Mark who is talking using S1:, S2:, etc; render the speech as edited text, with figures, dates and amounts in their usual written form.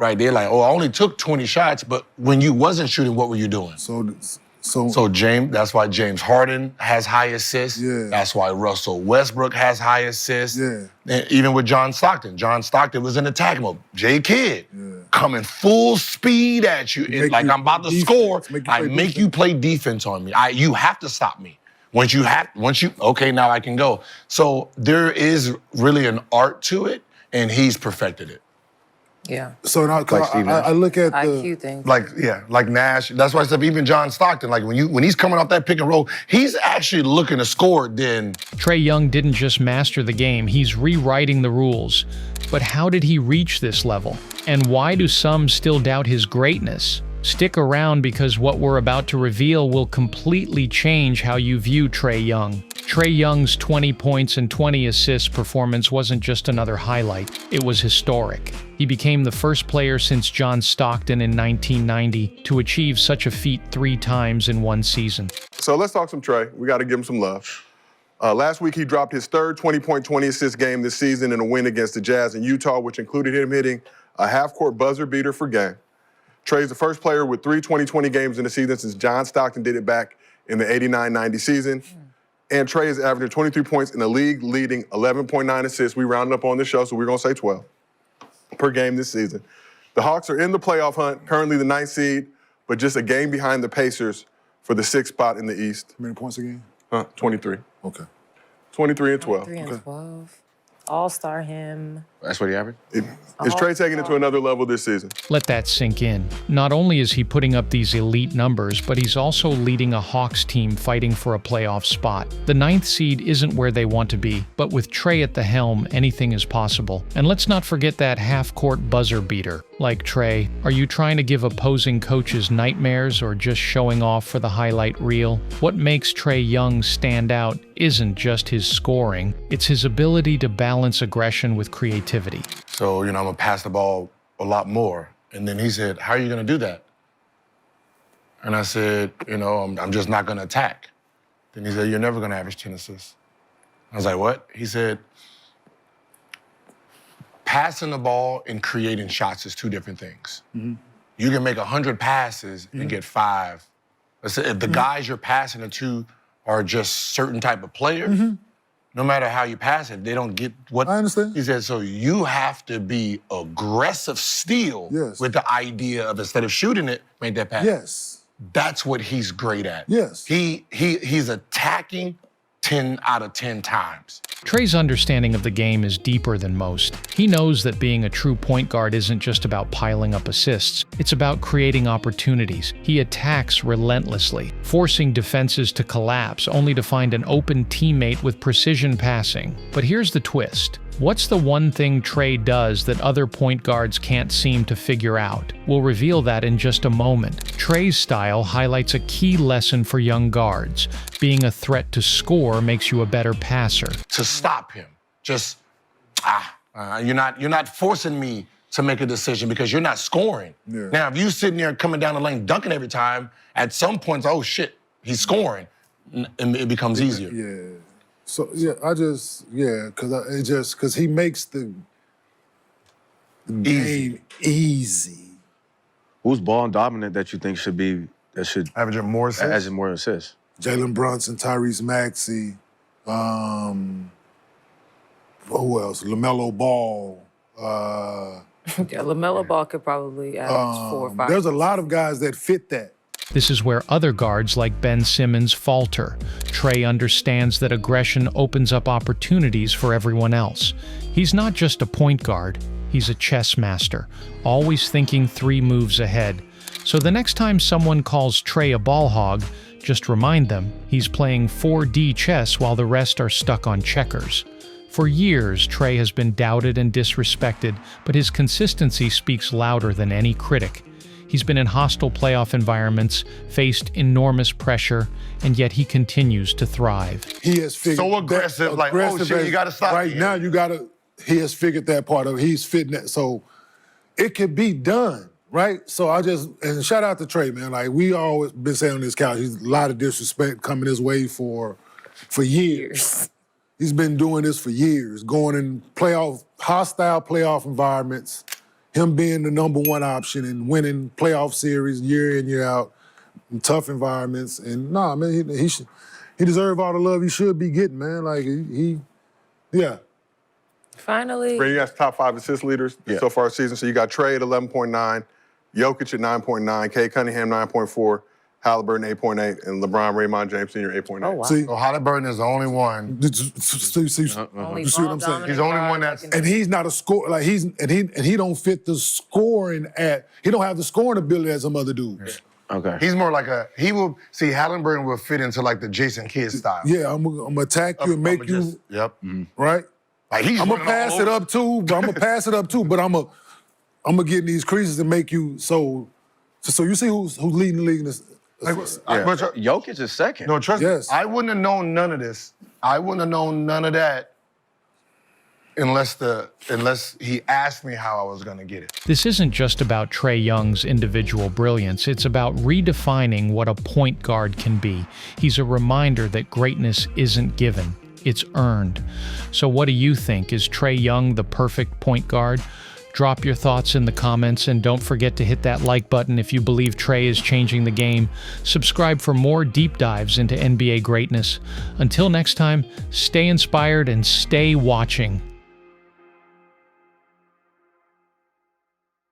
S1: right? They're like, oh, I only took 20 shots, but when you wasn't shooting, what were you doing? So James, that's why James Harden has high assists.
S2: Yeah.
S1: That's why Russell Westbrook has high assists.
S2: Yeah.
S1: And even with John Stockton. John Stockton was in attack mode. J Kidd coming full speed at you. And like I'm about to score. I make you play defense on me. You have to stop me. Once you, okay, now I can go. So there is really an art to it, and he's perfected it.
S3: Yeah.
S2: So now, I look at
S3: IQ things.
S1: Like Nash. That's why I said even John Stockton, like when he's coming off that pick and roll, he's actually looking to score then.
S4: Trae Young didn't just master the game, he's rewriting the rules. But how did he reach this level? And why do some still doubt his greatness? Stick around because what we're about to reveal will completely change how you view Trae Young. Trae Young's 20 points and 20 assists performance wasn't just another highlight, it was historic. He became the first player since John Stockton in 1990 to achieve such a feat 3 times in one season.
S5: So let's talk some Trae. We got to give him some love. Last week, he dropped his third 20-point, 20-assist game this season in a win against the Jazz in Utah, which included him hitting a half-court buzzer beater for game. Trae's the first player with 3 20-20 games in the season since John Stockton did it back in the 89-90 season. And Trae is averaging 23 points in the league-leading 11.9 assists. We rounded up on this show, so we're going to say 12 per game this season. The Hawks are in the playoff hunt, currently the 9th seed, but just a game behind the Pacers for the 6th spot in the East.
S2: How many points a game?
S5: 23.
S2: Okay.
S5: 23 and 12.
S3: 23 and 12. All-star him.
S1: That's what he averaged?
S5: Is Trae taking it to another level this season?
S4: Let that sink in. Not only is he putting up these elite numbers, but he's also leading a Hawks team fighting for a playoff spot. The 9th seed isn't where they want to be, but with Trae at the helm, anything is possible. And let's not forget that half-court buzzer beater. Like Trae, are you trying to give opposing coaches nightmares or just showing off for the highlight reel? What makes Trae Young stand out isn't just his scoring, it's his ability to balance aggression with creativity.
S1: So, I'm gonna pass the ball a lot more. And then he said, how are you gonna do that? And I said, I'm just not gonna attack. Then he said, you're never gonna average 10 assists. I was like, what? He said, passing the ball and creating shots is 2 different things. Mm-hmm. You can make 100 passes and get 5. If the guys you're passing it to are just certain type of players, no matter how you pass it, they don't get what...
S2: I understand.
S1: He said, so you have to be aggressive still with the idea of instead of shooting it, make that pass.
S2: Yes.
S1: That's what he's great at.
S2: Yes.
S1: He's attacking 10 out of 10 times.
S4: Trae's understanding of the game is deeper than most. He knows that being a true point guard isn't just about piling up assists, it's about creating opportunities. He attacks relentlessly, forcing defenses to collapse only to find an open teammate with precision passing. But here's the twist. What's the one thing Trae does that other point guards can't seem to figure out? We'll reveal that in just a moment. Trae's style highlights a key lesson for young guards. Being a threat to score makes you a better passer.
S1: To stop him, just, you're not forcing me to make a decision because you're not scoring. Yeah. Now, if you sitting there coming down the lane dunking every time, at some point, oh shit, he's scoring, and it becomes easier.
S2: Yeah. So because he makes the game easy.
S6: Who's ball dominant that you think should
S1: averaging more
S6: assists?
S2: Jalen Brunson, Tyrese Maxey, who else? LaMelo Ball.
S3: LaMelo Ball could probably average 4 or 5.
S2: There's a lot of guys that fit that.
S4: This is where other guards like Ben Simmons falter. Trae understands that aggression opens up opportunities for everyone else. He's not just a point guard, he's a chess master, always thinking 3 moves ahead. So the next time someone calls Trae a ball hog, just remind them he's playing 4D chess while the rest are stuck on checkers. For years, Trae has been doubted and disrespected, but his consistency speaks louder than any critic. He's been in hostile playoff environments, faced enormous pressure, and yet he continues to thrive.
S2: He has figured
S1: so aggressive, like, oh shit, you gotta stop.
S2: Right now, he has figured that part of it. He's fitting that. So it can be done, right? So and shout out to Trae, man. Like, we always been saying on this couch, he's a lot of disrespect coming his way for years. He's been doing this for years, going in hostile playoff environments, him being the #1 option and winning playoff series year in, year out, in tough environments. And nah, man, he deserves all the love he should be getting, man. Like yeah.
S3: Finally.
S5: Brandon, you got top 5 assist leaders so far this season. So you got Trae at 11.9, Jokic at 9.9, Kay Cunningham 9.4, Halliburton 8.8, and LeBron Raymond James Sr. 8.8.
S3: Oh, wow.
S2: See,
S1: So Halliburton is the only one.
S2: you
S3: Only
S2: see what I'm saying?
S3: ball-dominant
S1: He's the only
S3: guard
S1: one
S3: that
S1: that's-
S3: can-
S2: And he's not a score like he don't fit the scoring he don't have the scoring ability as some other dudes.
S6: Okay.
S1: He's more like Halliburton will fit into like the Jason Kidd style.
S2: Yeah, I'm gonna attack you and make you
S1: Yep.
S2: right.
S1: Like he's
S2: I'm gonna
S1: running all
S2: pass it
S1: over.
S2: up too, but I'm gonna get in these creases and make you so you see who's leading the league in this.
S1: Like,
S6: Yeah.
S1: but,
S6: Jokic is second.
S1: no, trust
S2: Yes.
S1: me. I wouldn't have known none of this. I wouldn't have known none of that unless he asked me how I was gonna get it.
S4: This isn't just about Trae Young's individual brilliance, it's about redefining what a point guard can be. He's a reminder that greatness isn't given, it's earned. So what do you think? Is Trae Young the perfect point guard? Drop your thoughts in the comments and don't forget to hit that like button if you believe Trae is changing the game. Subscribe for more deep dives into NBA greatness. Until next time, stay inspired and stay watching.